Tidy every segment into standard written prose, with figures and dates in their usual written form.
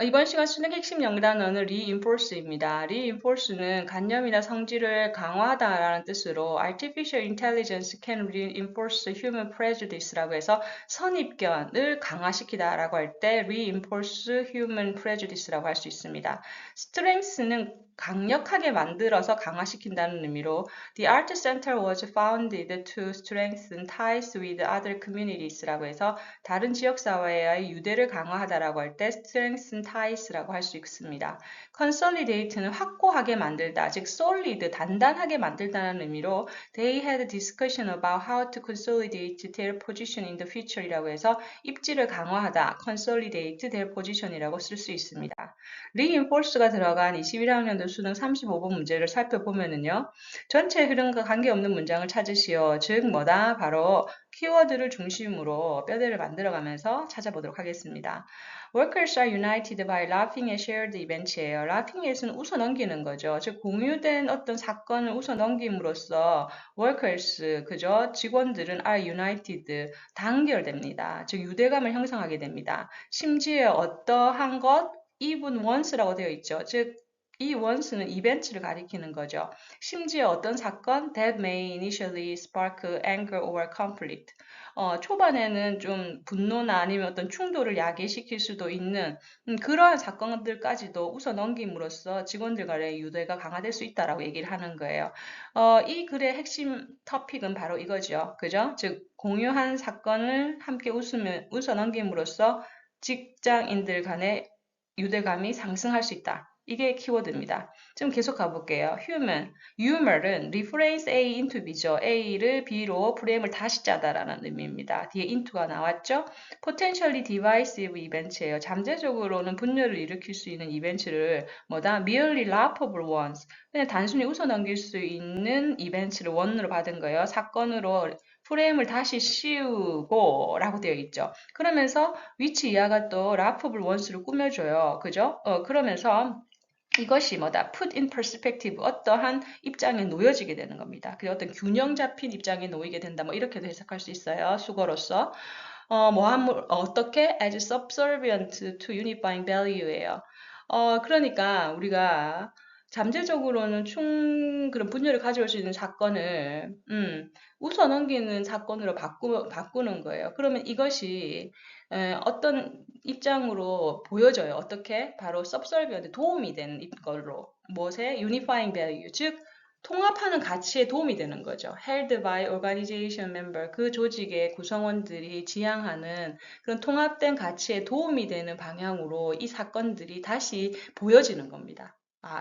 이번 시간 수능 핵심 영단어는 reinforce입니다. reinforce는 관념이나 성질을 강화하다라는 뜻으로 artificial intelligence can reinforce human prejudice라고 해서 선입견을 강화시키다라고 할 때 reinforce human prejudice라고 할 수 있습니다. strength는 강력하게 만들어서 강화시킨다는 의미로 The Art Center was founded to strengthen ties with other communities라고 해서 다른 지역사회의 유대를 강화하다라고 할 때 strengthen ties라고 할 수 있습니다. consolidate는 확고하게 만들다, 즉 solid, 단단하게 만들다는 의미로 they had a discussion about how to consolidate their position in the future이라고 해서 입지를 강화하다, consolidate their position이라고 쓸 수 있습니다. reinforce가 들어간 21학년도 수능 35번 문제를 살펴보면은요. 전체 흐름과 관계없는 문장을 찾으시오. 즉 뭐다? 바로 키워드를 중심으로 뼈대를 만들어가면서 찾아보도록 하겠습니다. Workers are united by laughing at shared events예요. laughing at은 웃어넘기는 거죠. 즉 공유된 어떤 사건을 웃어넘김으로써 workers, 그죠? 직원들은 are united, 단결됩니다. 즉 유대감을 형성하게 됩니다. 심지어 어떠한 것, even once라고 되어 있죠. 즉 이 once는 이벤트를 가리키는 거죠. 심지어 어떤 사건 that may initially spark anger or conflict. 초반에는 좀 분노나 아니면 어떤 충돌을 야기시킬 수도 있는 그러한 사건들까지도 웃어 넘김으로써 직원들 간의 유대가 강화될 수 있다라고 얘기를 하는 거예요. 이 글의 핵심 토픽은 바로 이거죠. 그죠? 즉 공유한 사건을 함께 웃어 넘김으로써 직장인들 간의 유대감이 상승할 수 있다. 이게 키워드입니다. 좀 계속 가볼게요. human, humor은 rephrase A into B죠. A를 B로 프레임을 다시 짜다라는 의미입니다. 뒤에 into가 나왔죠? potentially divisive event예요. 잠재적으로는 분열을 일으킬 수 있는 이벤트를 뭐다? merely laughable ones. 그냥 단순히 웃어넘길 수 있는 이벤트를 원으로 받은 거예요. 사건으로 프레임을 다시 씌우고 라고 되어 있죠. 그러면서 위치 이하가 또 laughable ones를 꾸며줘요. 그죠? 그러면서 이것이 뭐다? put in perspective, 어떠한 입장에 놓여지게 되는 겁니다. 그 어떤 균형 잡힌 입장에 놓이게 된다. 뭐 이렇게도 해석할 수 있어요. 수거로서. 어떻게? as subservient to unifying value예요. 그러니까 우리가 잠재적으로는 그런 분열을 가져올 수 있는 사건을, 웃어넘기는 사건으로 바꾸는 거예요. 그러면 이것이 어떤 입장으로 보여져요. 어떻게? 바로 subservient에 도움이 되는 걸로. 무엇에? unifying value. 즉, 통합하는 가치에 도움이 되는 거죠. held by organization member. 그 조직의 구성원들이 지향하는 그런 통합된 가치에 도움이 되는 방향으로 이 사건들이 다시 보여지는 겁니다.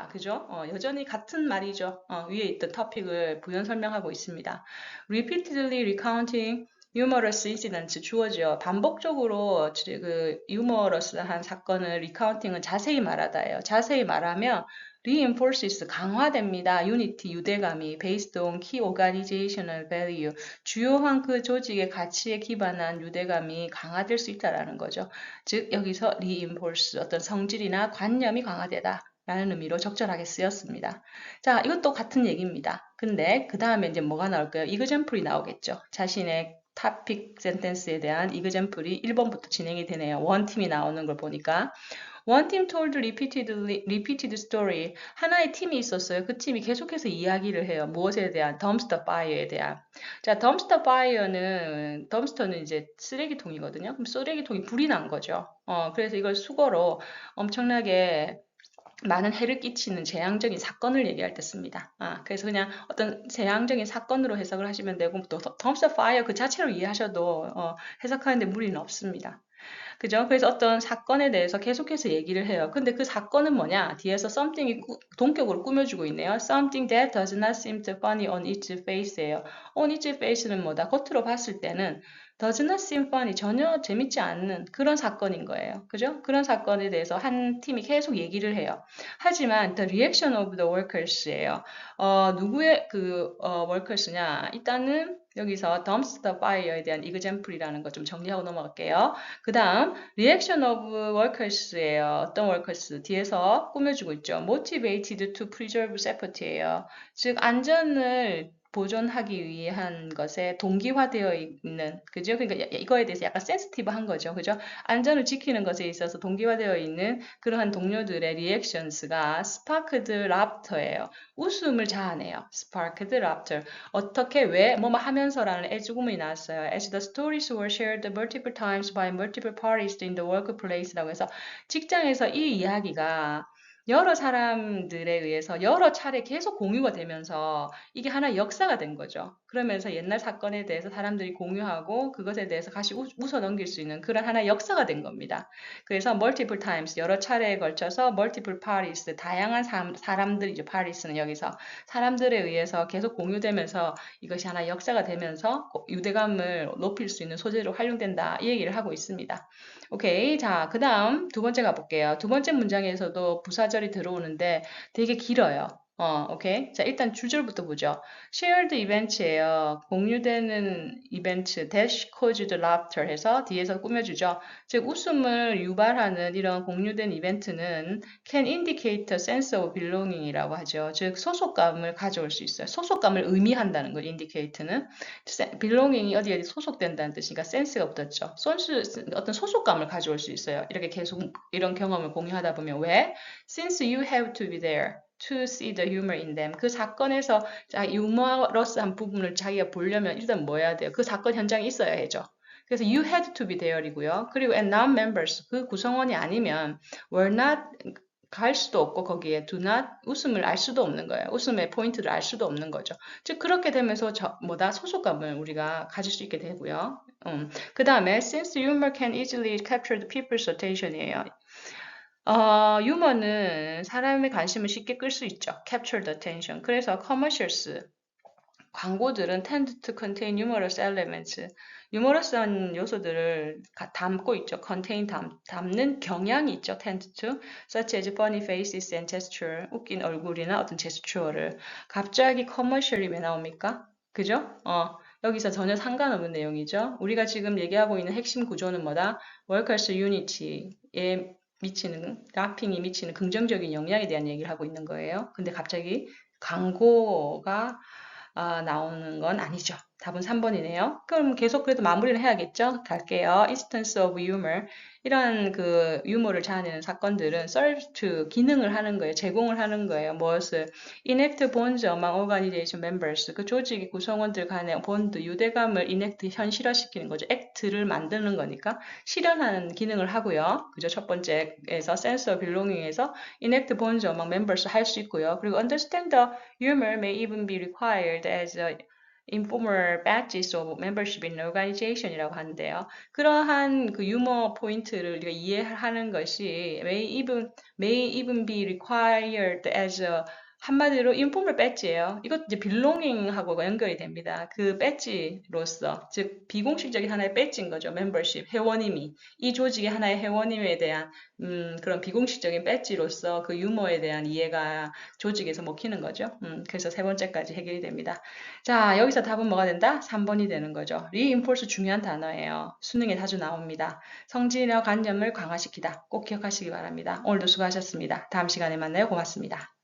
그죠? 여전히 같은 말이죠. 위에 있던 토픽을 부연 설명하고 있습니다. repeatedly recounting humorous incidents 주어져 반복적으로 그 유머러스한 사건을 recounting은 자세히 말하다예요. 자세히 말하면 reinforces 강화됩니다. unity 유대감이 based on key organizational value 주요한 그 조직의 가치에 기반한 유대감이 강화될 수 있다라는 거죠. 즉 여기서 reinforce 어떤 성질이나 관념이 강화되다. 라는 의미로 적절하게 쓰였습니다. 자, 이것도 같은 얘기입니다. 근데 그 다음에 이제 뭐가 나올까요? example이 나오겠죠. 자신의 topic sentence에 대한 example이 1번부터 진행이 되네요. 원팀이 나오는 걸 보니까. One team told repeated story. 하나의 팀이 있었어요. 그 팀이 계속해서 이야기를 해요. 무엇에 대한? dumpster fire에 대한. 자, dumpster fire는, dumpster는 이제 쓰레기통이거든요. 그럼 쓰레기통이 불이 난 거죠. 그래서 이걸 수거로 엄청나게 많은 해를 끼치는 재앙적인 사건을 얘기할 때 씁니다. 그래서 그냥 어떤 재앙적인 사건으로 해석을 하시면 되고, 또 dumpster fire 그 자체로 이해하셔도 해석하는데 무리는 없습니다. 그죠? 그래서 어떤 사건에 대해서 계속해서 얘기를 해요. 근데 그 사건은 뭐냐? 뒤에서 something이 동격으로 꾸며주고 있네요. Something that does not seem to funny on its face예요. on its face는 뭐다? 겉으로 봤을 때는 does not seem funny, 전혀 재밌지 않는 그런 사건인 거예요. 그죠? 그런 사건에 대해서 한 팀이 계속 얘기를 해요. 하지만 the reaction of the workers예요. 누구의 workers냐? 일단은 여기서 dumpster fire에 대한 example이라는 거 좀 정리하고 넘어갈게요. 그 다음 reaction of workers예요. 어떤 workers? 뒤에서 꾸며주고 있죠. motivated to preserve safety예요. 즉 안전을 보존하기 위한 것에 동기화되어 있는, 그죠? 그러니까 이거에 대해서 약간 센시티브한 거죠. 그죠? 안전을 지키는 것에 있어서 동기화되어 있는 그러한 동료들의 리액션스가 sparked laughter예요. 웃음을 자아내요. sparked laughter. 어떻게, 왜, 뭐뭐 하면서라는 애주구문이 나왔어요. As the stories were shared multiple times by multiple parties in the workplace라고 해서 직장에서 이 이야기가 여러 사람들에 의해서 여러 차례 계속 공유가 되면서 이게 하나의 역사가 된 거죠. 그러면서 옛날 사건에 대해서 사람들이 공유하고 그것에 대해서 같이 웃어 넘길 수 있는 그런 하나의 역사가 된 겁니다. 그래서 multiple times, 여러 차례에 걸쳐서 multiple parties, 다양한 사람들이죠. parties는 여기서 사람들에 의해서 계속 공유되면서 이것이 하나의 역사가 되면서 유대감을 높일 수 있는 소재로 활용된다. 이 얘기를 하고 있습니다. 오케이. 자, 그 다음 두 번째 가볼게요. 두 번째 문장에서도 부사절이 들어오는데 되게 길어요. 오케이. 자, 일단 주절부터 보죠. shared event예요. 공유되는 이벤트, dash caused laughter 해서 뒤에서 꾸며주죠. 즉, 웃음을 유발하는 이런 공유된 이벤트는 can indicate a sense of belonging이라고 하죠. 즉, 소속감을 가져올 수 있어요. 소속감을 의미한다는 거, indicate는. belonging이 어디에 소속된다는 뜻이니까 sense가 붙었죠. 어떤 소속감을 가져올 수 있어요. 이렇게 계속 이런 경험을 공유하다 보면 왜? Since you have to be there to see the humor in them. 그 사건에서 유머러스한 부분을 자기가 보려면 일단 뭐 해야 돼요? 그 사건 현장에 있어야 해죠. 그래서 you had to be there이고요. 그리고 and non-members, 그 구성원이 아니면 were not, 갈 수도 없고 거기에 do not, 웃음을 알 수도 없는 거예요. 웃음의 포인트를 알 수도 없는 거죠. 즉 그렇게 되면서 소속감을 우리가 가질 수 있게 되고요. 그 다음에 since humor can easily capture the people's attention이에요. 유머는 사람의 관심을 쉽게 끌 수 있죠. capture the attention. 그래서 commercials, 광고들은 tend to contain humorous elements. 유머러스한 요소들을 담고 있죠. contain, 담는 경향이 있죠. tend to, such as funny faces and gesture, 웃긴 얼굴이나 어떤 제스처를. 갑자기 commercial이 왜 나옵니까? 그죠? 여기서 전혀 상관없는 내용이죠. 우리가 지금 얘기하고 있는 핵심 구조는 뭐다? workers unity에 미치는, 라핑이 미치는 긍정적인 영향에 대한 얘기를 하고 있는 거예요. 근데 갑자기 광고가 나오는 건 아니죠. 답은 3번이네요. 그럼 계속 그래도 마무리를 해야겠죠? 갈게요. Instance of humor. 이런 그 유머를 자아내는 사건들은 serve to, 기능을 하는 거예요. 제공을 하는 거예요. 무엇을? enact bonds among organization members. 그 조직의 구성원들 간의 본드, 유대감을 enact, 현실화시키는 거죠. act를 만드는 거니까 실현하는 기능을 하고요. 그죠? 첫 번째에서 sense of belonging에서 enact bonds among members 할 수 있고요. 그리고 understand the humor may even be required as a informal badges of membership in organization이라고 하는데요. 그러한 그 유머 포인트를 우리가 이해하는 것이 may even be required as a, 한마디로 informal badge예요. 이것 이제 belonging하고 연결이 됩니다. 그 badge로서, 즉 비공식적인 하나의 badge인 거죠. membership, 회원임이. 이 조직의 하나의 회원임에 대한 그런 비공식적인 배지로서 그 유머에 대한 이해가 조직에서 먹히는 거죠. 그래서 세 번째까지 해결이 됩니다. 자, 여기서 답은 뭐가 된다? 3번이 되는 거죠. reinforce 중요한 단어예요. 수능에 자주 나옵니다. 성질이나 관념을 강화시키다. 꼭 기억하시기 바랍니다. 오늘도 수고하셨습니다. 다음 시간에 만나요. 고맙습니다.